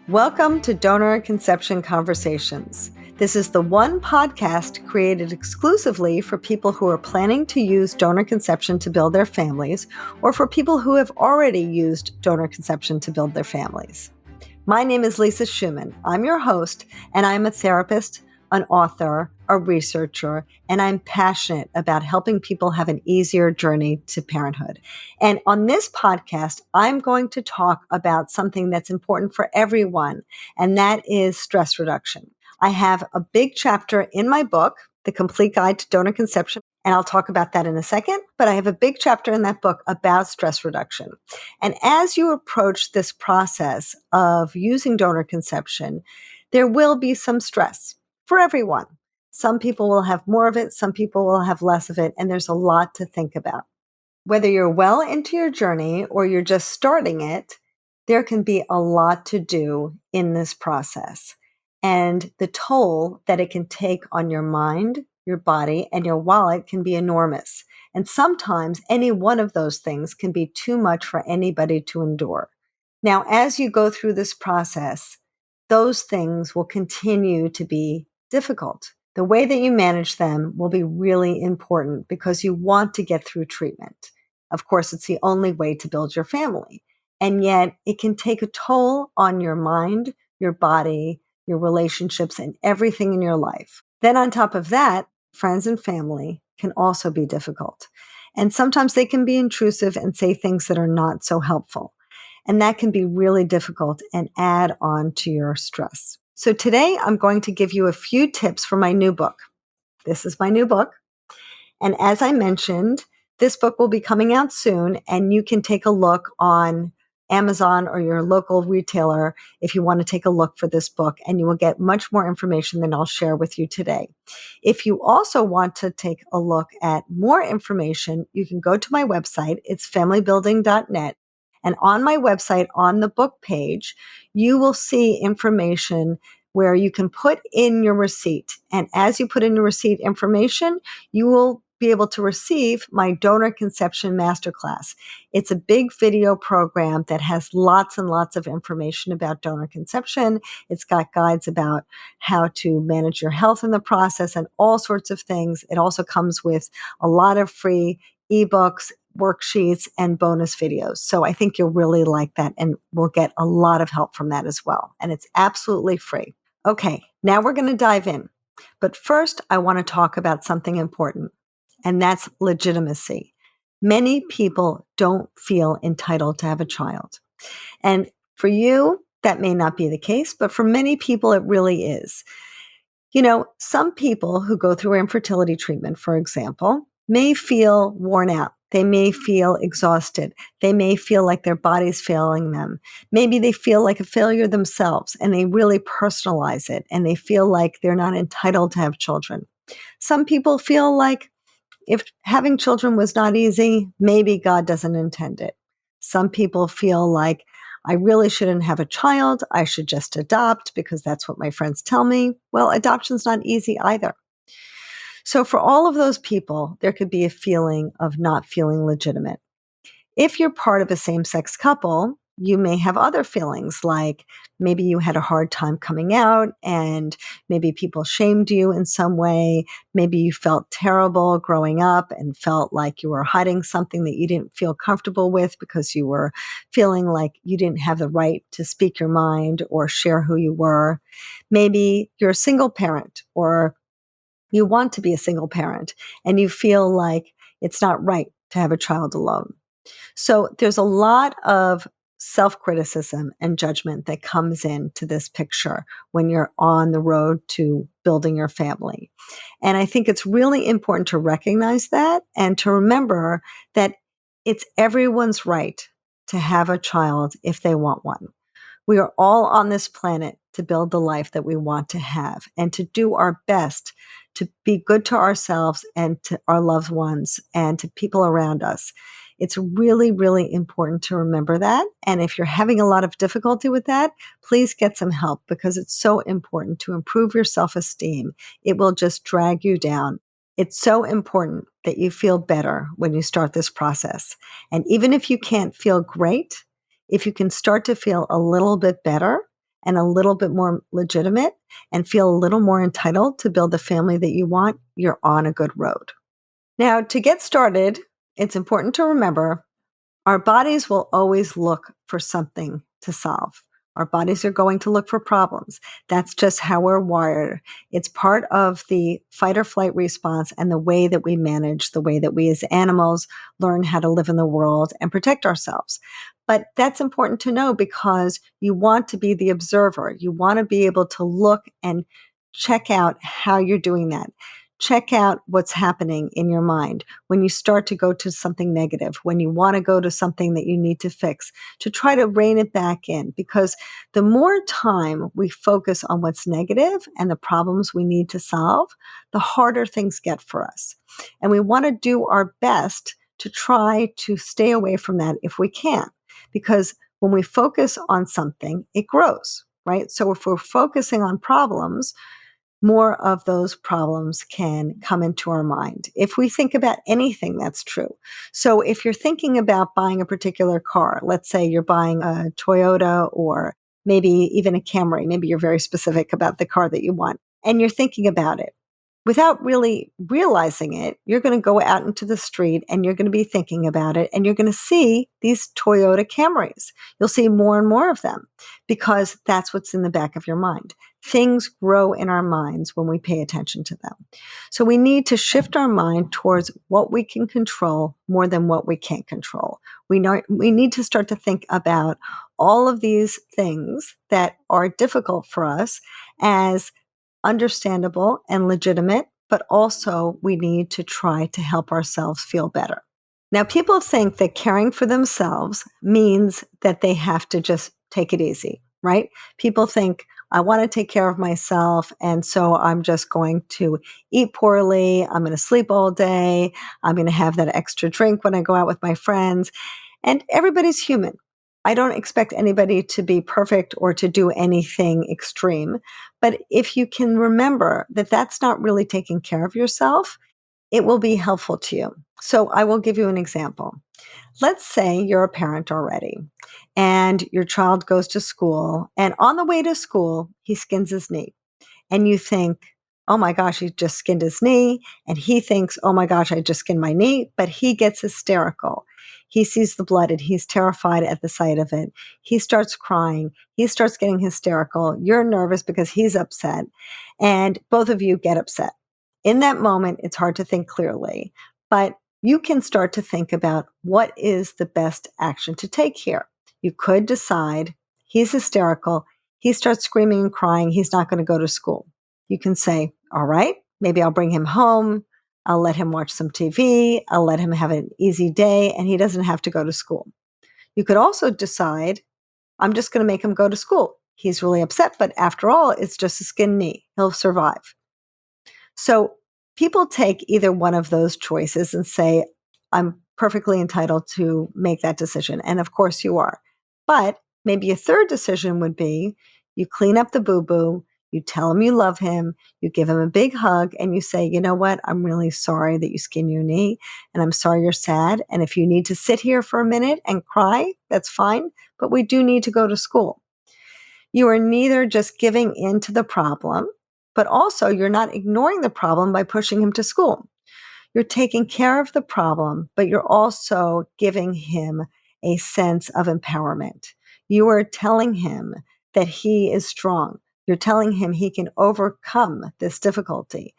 Welcome to Donor Conception Conversations. This is the one podcast created exclusively for people who are planning to use donor conception to build their families, or for people who have already used donor conception to build their families. My name is Lisa Schumann. I'm your host, and I'm a therapist, an author, a researcher, and I'm passionate about helping people have an easier journey to parenthood. And on this podcast, I'm going to talk about something that's important for everyone, and that is stress reduction. I have a big chapter in my book, The Complete Guide to Donor Conception, and I'll talk about that in a second, but I have a big chapter in that book about stress reduction. And as you approach this process of using donor conception, there will be some stress for everyone. Some people will have more of it, some people will have less of it, and there's a lot to think about. Whether you're well into your journey or you're just starting it, there can be a lot to do in this process. And the toll that it can take on your mind, your body, and your wallet can be enormous. And sometimes any one of those things can be too much for anybody to endure. Now, as you go through this process, those things will continue to be difficult. The way that you manage them will be really important because you want to get through treatment. Of course, it's the only way to build your family. And yet it can take a toll on your mind, your body, your relationships, and everything in your life. Then on top of that, friends and family can also be difficult. And sometimes they can be intrusive and say things that are not so helpful. And that can be really difficult and add on to your stress. So today I'm going to give you a few tips for my new book. This is my new book. And as I mentioned, this book will be coming out soon, and you can take a look on Amazon or your local retailer if you want to take a look for this book, and you will get much more information than I'll share with you today. If you also want to take a look at more information, you can go to my website. It's familybuilding.net. And on my website, on the book page, you will see information where you can put in your receipt. And as you put in your receipt information, you will be able to receive my donor conception masterclass. It's a big video program that has lots and lots of information about donor conception. It's got guides about how to manage your health in the process and all sorts of things. It also comes with a lot of free ebooks, worksheets, and bonus videos. So I think you'll really like that and will get a lot of help from that as well. And it's absolutely free. Okay, now we're going to dive in. But first, I want to talk about something important, and that's legitimacy. Many people don't feel entitled to have a child. And for you, that may not be the case, but for many people, it really is. You know, some people who go through infertility treatment, for example, may feel worn out. They may feel exhausted. They may feel like their body's failing them. Maybe they feel like a failure themselves and they really personalize it and they feel like they're not entitled to have children. Some people feel like if having children was not easy, maybe God doesn't intend it. Some people feel like I really shouldn't have a child. I should just adopt because that's what my friends tell me. Well, adoption's not easy either. So for all of those people, there could be a feeling of not feeling legitimate. If you're part of a same-sex couple, you may have other feelings like maybe you had a hard time coming out and maybe people shamed you in some way. Maybe you felt terrible growing up and felt like you were hiding something that you didn't feel comfortable with because you were feeling like you didn't have the right to speak your mind or share who you were. Maybe you're a single parent or you want to be a single parent and you feel like it's not right to have a child alone. So there's a lot of self-criticism and judgment that comes into this picture when you're on the road to building your family. And I think it's really important to recognize that and to remember that it's everyone's right to have a child if they want one. We are all on this planet to build the life that we want to have and to do our best to be good to ourselves and to our loved ones and to people around us. It's really, really important to remember that. And if you're having a lot of difficulty with that, please get some help because it's so important to improve your self-esteem. It will just drag you down. It's so important that you feel better when you start this process. And even if you can't feel great, if you can start to feel a little bit better and a little bit more legitimate and feel a little more entitled to build the family that you want, you're on a good road. Now, to get started, it's important to remember our bodies will always look for something to solve. Our bodies are going to look for problems. That's just how we're wired. It's part of the fight or flight response and the way that we manage, the way that we as animals learn how to live in the world and protect ourselves. But that's important to know because you want to be the observer. You want to be able to look and check out how you're doing that. Check out what's happening in your mind when you start to go to something negative, when you want to go to something that you need to fix, to try to rein it back in. Because the more time we focus on what's negative and the problems we need to solve, the harder things get for us. And we want to do our best to try to stay away from that if we can. Because when we focus on something, it grows, right? So if we're focusing on problems, more of those problems can come into our mind. If we think about anything, that's true. So if you're thinking about buying a particular car, let's say you're buying a Toyota or maybe even a Camry, maybe you're very specific about the car that you want, and you're thinking about it. Without really realizing it, you're going to go out into the street and you're going to be thinking about it and you're going to see these Toyota Camrys. You'll see more and more of them because that's what's in the back of your mind. Things grow in our minds when we pay attention to them. So we need to shift our mind towards what we can control more than what we can't control. We need to start to think about all of these things that are difficult for us as understandable and legitimate, but also we need to try to help ourselves feel better. Now, people think that caring for themselves means that they have to just take it easy, right? People think, I want to take care of myself, and so I'm just going to eat poorly, I'm going to sleep all day, I'm going to have that extra drink when I go out with my friends, and everybody's human. I don't expect anybody to be perfect or to do anything extreme. But if you can remember that that's not really taking care of yourself, it will be helpful to you. So I will give you an example. Let's say you're a parent already and your child goes to school, and on the way to school, he skins his knee. And you think, oh my gosh, he just skinned his knee. And he thinks, oh my gosh, I just skinned my knee. But he gets hysterical. He sees the blood and he's terrified at the sight of it. He starts crying. He starts getting hysterical. You're nervous because he's upset. And both of you get upset. In that moment, it's hard to think clearly. But you can start to think about what is the best action to take here. You could decide he's hysterical. He starts screaming and crying. He's not going to go to school. You can say, all right, maybe I'll bring him home. I'll let him watch some TV. I'll let him have an easy day and he doesn't have to go to school. You could also decide, I'm just going to make him go to school. He's really upset, but after all, it's just a skinned knee. He'll survive. So people take either one of those choices and say, I'm perfectly entitled to make that decision. And of course you are. But maybe a third decision would be you clean up the boo-boo, you tell him you love him, you give him a big hug, and you say, you know what, I'm really sorry that you skinned your knee, and I'm sorry you're sad. And if you need to sit here for a minute and cry, that's fine, but we do need to go to school. You are neither just giving in to the problem, but also you're not ignoring the problem by pushing him to school. You're taking care of the problem, but you're also giving him a sense of empowerment. You are telling him that he is strong. You're telling him he can overcome this difficulty.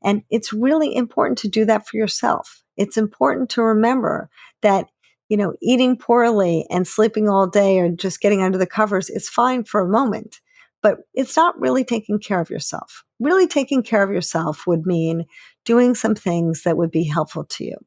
And it's really important to do that for yourself. It's important to remember that, eating poorly and sleeping all day or just getting under the covers is fine for a moment, but it's not really taking care of yourself. Really taking care of yourself would mean doing some things that would be helpful to you.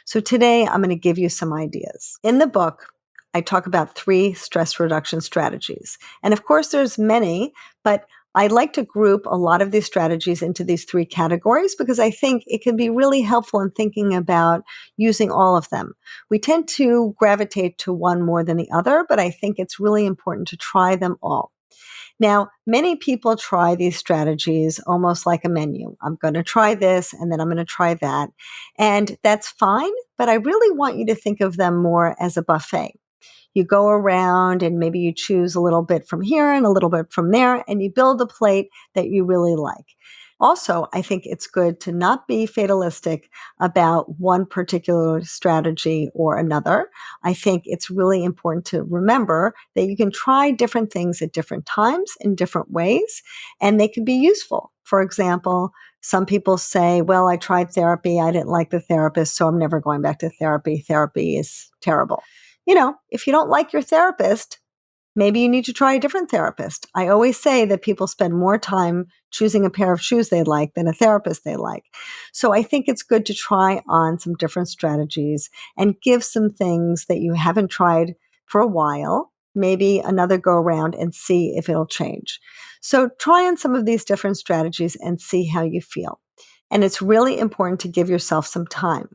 So today I'm going to give you some ideas. In the book, I talk about 3 stress reduction strategies. And of course, there's many, but I like to group a lot of these strategies into these 3 categories because I think it can be really helpful in thinking about using all of them. We tend to gravitate to one more than the other, but I think it's really important to try them all. Now, many people try these strategies almost like a menu. I'm going to try this and then I'm going to try that. And that's fine, but I really want you to think of them more as a buffet. You go around and maybe you choose a little bit from here and a little bit from there, and you build a plate that you really like. Also, I think it's good to not be fatalistic about one particular strategy or another. I think it's really important to remember that you can try different things at different times in different ways, and they can be useful. For example, some people say, well, I tried therapy. I didn't like the therapist, so I'm never going back to therapy. Therapy is terrible. If you don't like your therapist, maybe you need to try a different therapist. I always say that people spend more time choosing a pair of shoes they like than a therapist they like. So I think it's good to try on some different strategies and give some things that you haven't tried for a while, maybe another go around and see if it'll change. So try on some of these different strategies and see how you feel. And it's really important to give yourself some time.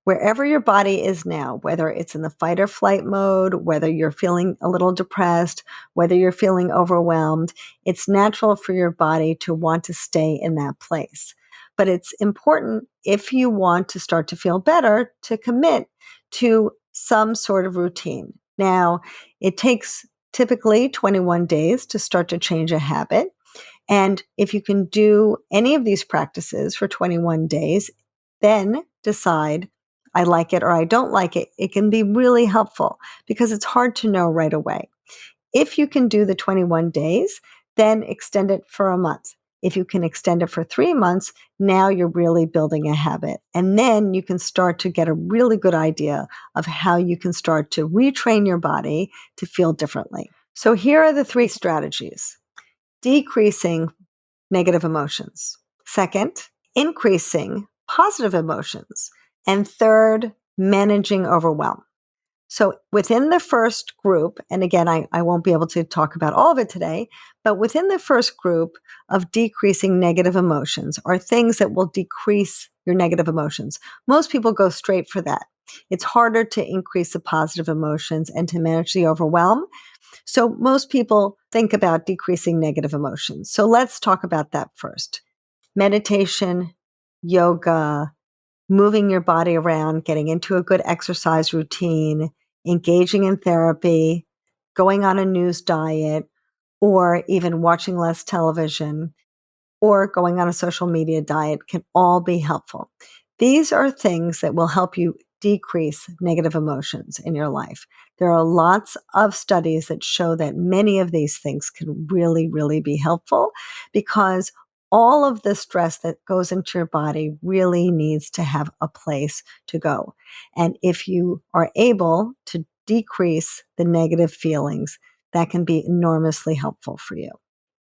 Wherever your body is now, whether it's in the fight or flight mode, whether you're feeling a little depressed, whether you're feeling overwhelmed, it's natural for your body to want to stay in that place. But it's important, if you want to start to feel better, to commit to some sort of routine. Now, it takes typically 21 days to start to change a habit. And if you can do any of these practices for 21 days, then decide, I like it or I don't like it. It can be really helpful because it's hard to know right away. If you can do the 21 days, then extend it for a month. If you can extend it for 3 months, now you're really building a habit. And then you can start to get a really good idea of how you can start to retrain your body to feel differently. So here are the 3 strategies. Decreasing negative emotions. Second, increasing positive emotions. And third, managing overwhelm. So within the first group, and again, I won't be able to talk about all of it today, but within the first group of decreasing negative emotions are things that will decrease your negative emotions. Most people go straight for that. It's harder to increase the positive emotions and to manage the overwhelm. So most people think about decreasing negative emotions. So let's talk about that first. Meditation, yoga, moving your body around, getting into a good exercise routine, engaging in therapy, going on a news diet, or even watching less television, or going on a social media diet can all be helpful. These are things that will help you decrease negative emotions in your life. There are lots of studies that show that many of these things can really, really be helpful because all of the stress that goes into your body really needs to have a place to go. And if you are able to decrease the negative feelings, that can be enormously helpful for you.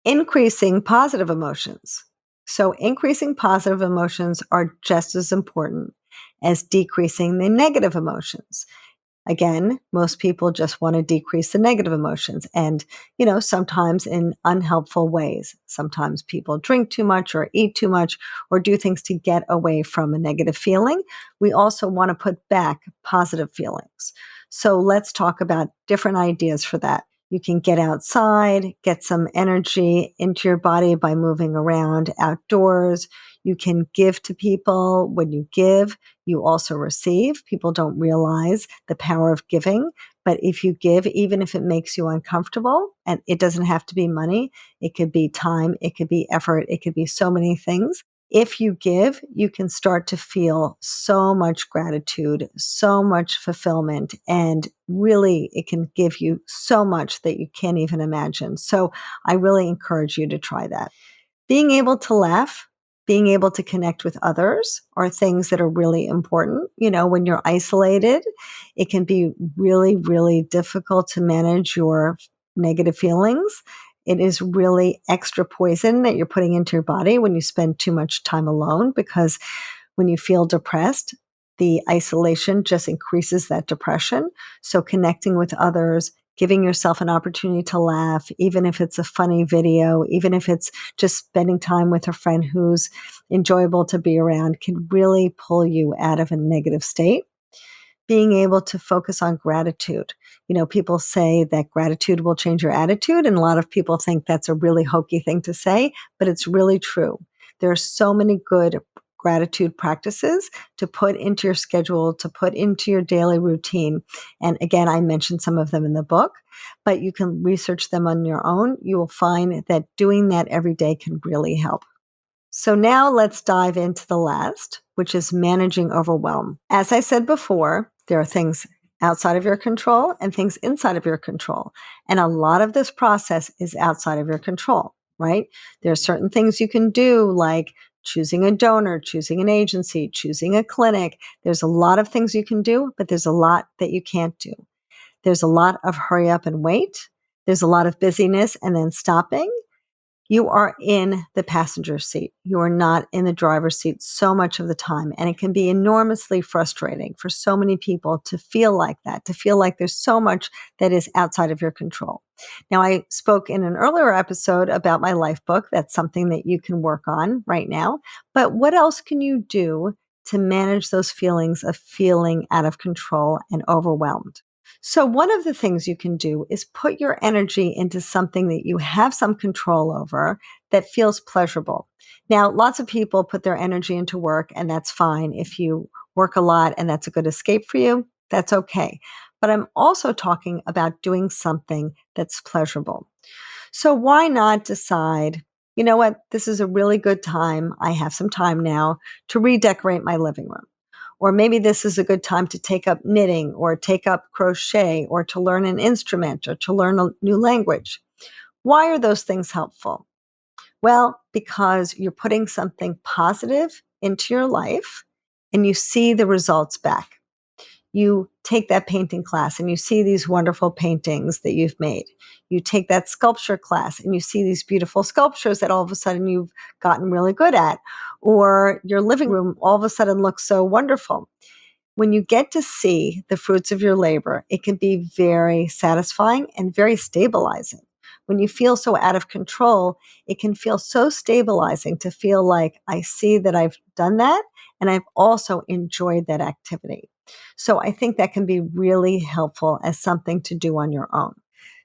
Increasing positive emotions. So increasing positive emotions are just as important as decreasing the negative emotions. Again, most people just want to decrease the negative emotions and, sometimes in unhelpful ways. Sometimes people drink too much or eat too much or do things to get away from a negative feeling. We also want to put back positive feelings. So let's talk about different ideas for that. You can get outside, get some energy into your body by moving around outdoors. You can give to people. When you give, you also receive. People don't realize the power of giving, but if you give, even if it makes you uncomfortable, and it doesn't have to be money, it could be time, it could be effort, it could be so many things. If you give, you can start to feel so much gratitude, so much fulfillment, and really it can give you so much that you can't even imagine. So I really encourage you to try that. Being able to laugh, being able to connect with others are things that are really important. When you're isolated, it can be really, really difficult to manage your negative feelings. It is really extra poison that you're putting into your body when you spend too much time alone, because when you feel depressed, the isolation just increases that depression. So connecting with others, giving yourself an opportunity to laugh, even if it's a funny video, even if it's just spending time with a friend who's enjoyable to be around, can really pull you out of a negative state. Being able to focus on gratitude. People say that gratitude will change your attitude, and a lot of people think that's a really hokey thing to say, but it's really true. There are so many good gratitude practices to put into your schedule, to put into your daily routine. And again, I mentioned some of them in the book, but you can research them on your own. You will find that doing that every day can really help. So now let's dive into the last, which is managing overwhelm. As I said before, there are things outside of your control and things inside of your control. And a lot of this process is outside of your control, right? There are certain things you can do, like choosing a donor, choosing an agency, choosing a clinic. There's a lot of things you can do, but there's a lot that you can't do. There's a lot of hurry up and wait. There's a lot of busyness and then stopping. You are in the passenger seat. You are not in the driver's seat so much of the time. And it can be enormously frustrating for so many people to feel like that, to feel like there's so much that is outside of your control. Now, I spoke in an earlier episode about my life book. That's something that you can work on right now. But what else can you do to manage those feelings of feeling out of control and overwhelmed? So one of the things you can do is put your energy into something that you have some control over that feels pleasurable. Now, lots of people put their energy into work, and that's fine. If you work a lot and that's a good escape for you, that's okay. But I'm also talking about doing something that's pleasurable. So why not decide, you know what, this is a really good time. I have some time now to redecorate my living room. Or maybe this is a good time to take up knitting or take up crochet or to learn an instrument or to learn a new language. Why are those things helpful? Well, because you're putting something positive into your life and you see the results back. You take that painting class and you see these wonderful paintings that you've made. You take that sculpture class and you see these beautiful sculptures that all of a sudden you've gotten really good at. Or your living room all of a sudden looks so wonderful. When you get to see the fruits of your labor, it can be very satisfying and very stabilizing. When you feel so out of control, it can feel so stabilizing to feel like I see that I've done that and I've also enjoyed that activity. So I think that can be really helpful as something to do on your own.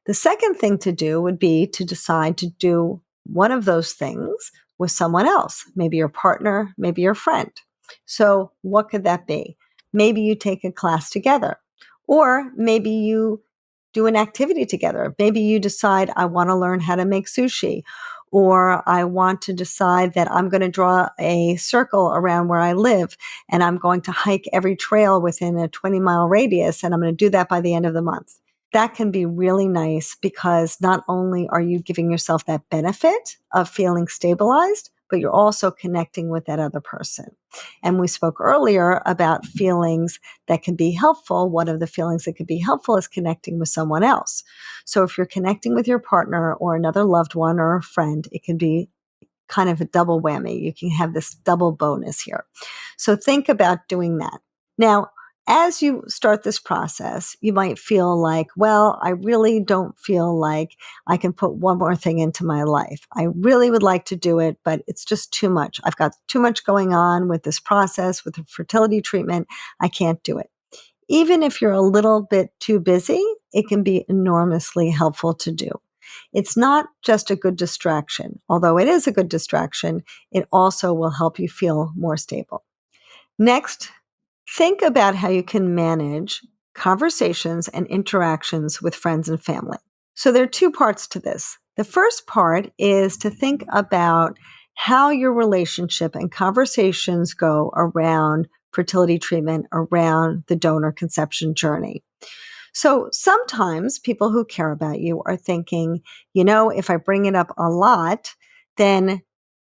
The second thing to do would be to decide to do one of those things with someone else, maybe your partner, maybe your friend. So what could that be? Maybe you take a class together, or maybe you do an activity together. Maybe you decide, I want to learn how to make sushi, or I want to decide that I'm going to draw a circle around where I live and I'm going to hike every trail within a 20-mile radius, and I'm going to do that by the end of the month. That can be really nice because not only are you giving yourself that benefit of feeling stabilized, but you're also connecting with that other person. And we spoke earlier about feelings that can be helpful. One of the feelings that could be helpful is connecting with someone else. So if you're connecting with your partner or another loved one or a friend, it can be kind of a double whammy. You can have this double bonus here. So think about doing that. Now, as you start this process, you might feel like, well, I really don't feel like I can put one more thing into my life. I really would like to do it, but it's just too much. I've got too much going on with this process, with the fertility treatment. I can't do it. Even if you're a little bit too busy, it can be enormously helpful to do. It's not just a good distraction. Although it is a good distraction, it also will help you feel more stable. Next, think about how you can manage conversations and interactions with friends and family. So there are two parts to this. The first part is to think about how your relationship and conversations go around fertility treatment, around the donor conception journey. So sometimes people who care about you are thinking, if I bring it up a lot, then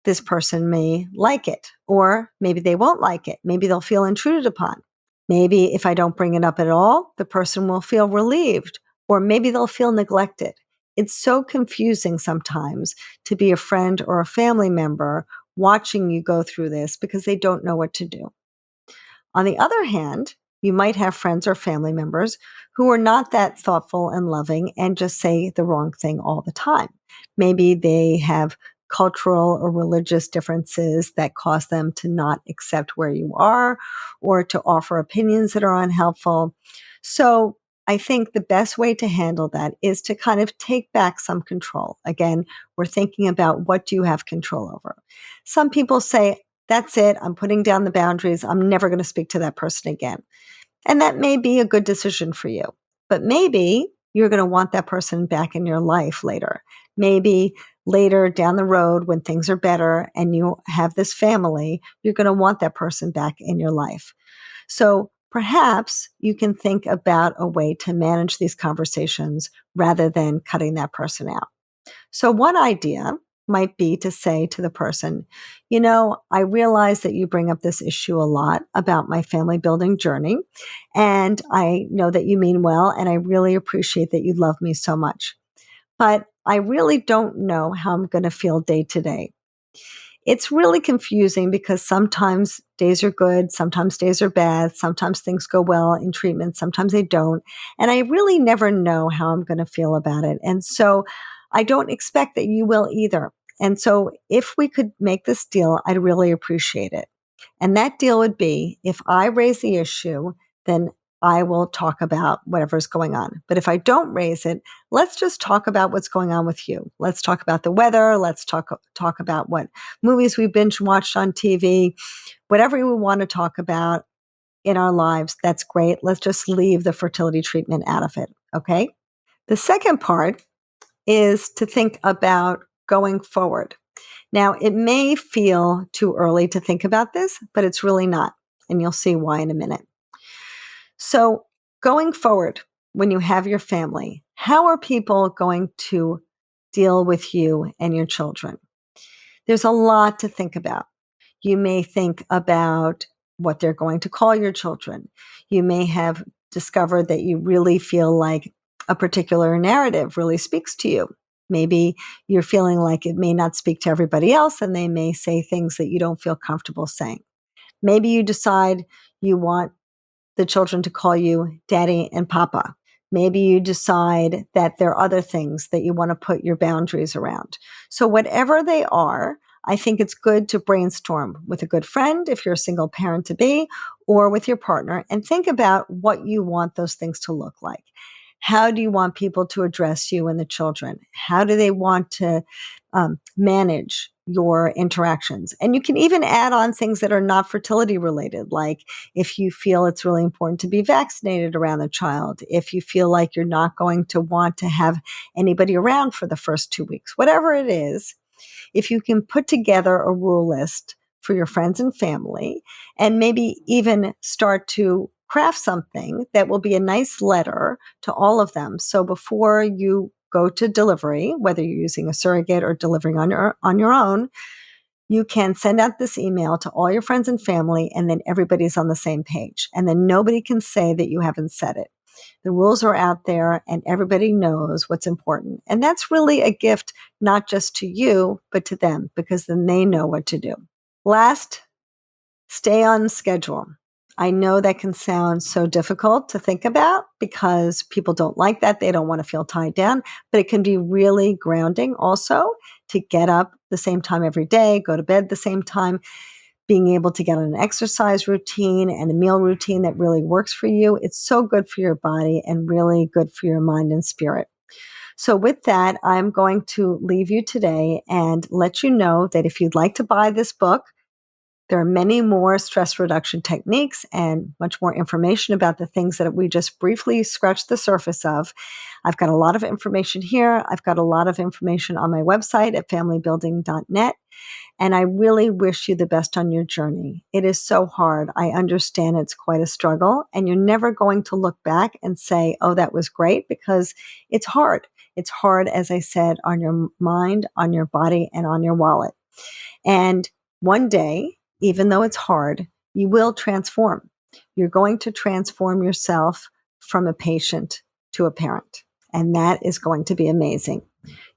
this person may like it, or maybe they won't like it. Maybe they'll feel intruded upon. Maybe if I don't bring it up at all, the person will feel relieved, or maybe they'll feel neglected. It's so confusing sometimes to be a friend or a family member watching you go through this because they don't know what to do. On the other hand, you might have friends or family members who are not that thoughtful and loving and just say the wrong thing all the time. Maybe they have cultural or religious differences that cause them to not accept where you are or to offer opinions that are unhelpful. So I think the best way to handle that is to kind of take back some control. Again, we're thinking about what do you have control over. Some people say, That's it. I'm putting down the boundaries. I'm never going to speak to that person again. And that may be a good decision for you, but maybe you're going to want that person back in your life later. Maybe later down the road when things are better and you have this family, you're going to want that person back in your life. So perhaps you can think about a way to manage these conversations rather than cutting that person out. So one idea might be to say to the person, I realize that you bring up this issue a lot about my family building journey. And I know that you mean well, and I really appreciate that you love me so much. But I really don't know how I'm going to feel day to day. It's really confusing because sometimes days are good, sometimes days are bad, sometimes things go well in treatment, sometimes they don't. And I really never know how I'm going to feel about it. And so I don't expect that you will either. And so if we could make this deal, I'd really appreciate it. And that deal would be if I raise the issue, then I will talk about whatever's going on. But if I don't raise it, let's just talk about what's going on with you. Let's talk about the weather. Let's talk about what movies we binge watched on TV, whatever we want to talk about in our lives. That's great. Let's just leave the fertility treatment out of it. Okay. The second part is to think about going forward. Now, it may feel too early to think about this, but it's really not. And you'll see why in a minute. So going forward, when you have your family, how are people going to deal with you and your children? There's a lot to think about. You may think about what they're going to call your children. You may have discovered that you really feel like a particular narrative really speaks to you. Maybe you're feeling like it may not speak to everybody else and they may say things that you don't feel comfortable saying. Maybe you decide you want the children to call you daddy and papa. Maybe you decide that there are other things that you want to put your boundaries around. So whatever they are, I think it's good to brainstorm with a good friend if you're a single parent to be, or with your partner, and think about what you want those things to look like. How do you want people to address you and the children? How do they want to manage your interactions? And you can even add on things that are not fertility related, like if you feel it's really important to be vaccinated around the child, if you feel like you're not going to want to have anybody around for the first 2 weeks, whatever it is, if you can put together a rule list for your friends and family, and maybe even start to craft something that will be a nice letter to all of them. So before you go to delivery, whether you're using a surrogate or delivering on your own, you can send out this email to all your friends and family, and then everybody's on the same page. And then nobody can say that you haven't said it. The rules are out there and everybody knows what's important. And that's really a gift, not just to you, but to them, because then they know what to do. Last, stay on schedule. I know that can sound so difficult to think about because people don't like that. They don't want to feel tied down, but it can be really grounding also to get up the same time every day, go to bed the same time, being able to get on an exercise routine and a meal routine that really works for you. It's so good for your body and really good for your mind and spirit. So with that, I'm going to leave you today and let you know that if you'd like to buy this book, there are many more stress reduction techniques and much more information about the things that we just briefly scratched the surface of. I've got a lot of information here. I've got a lot of information on my website at familybuilding.net. And I really wish you the best on your journey. It is so hard. I understand it's quite a struggle, and you're never going to look back and say, oh, that was great, because it's hard. It's hard, as I said, on your mind, on your body, and on your wallet. And one day, even though it's hard, you will transform. You're going to transform yourself from a patient to a parent. And that is going to be amazing.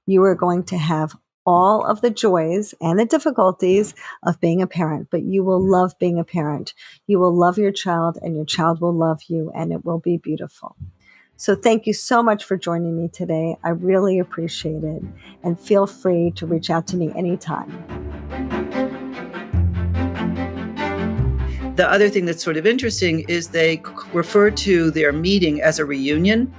You are going to have all of the joys and the difficulties of being a parent, but you will love being a parent. You will love your child and your child will love you, and it will be beautiful. So thank you so much for joining me today. I really appreciate it, and feel free to reach out to me anytime. The other thing that's sort of interesting is they refer to their meeting as a reunion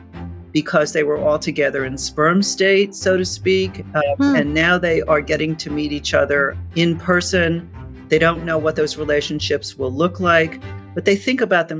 because they were all together in sperm state, so to speak. And now they are getting to meet each other in person They don't know what those relationships will look like, but they think about them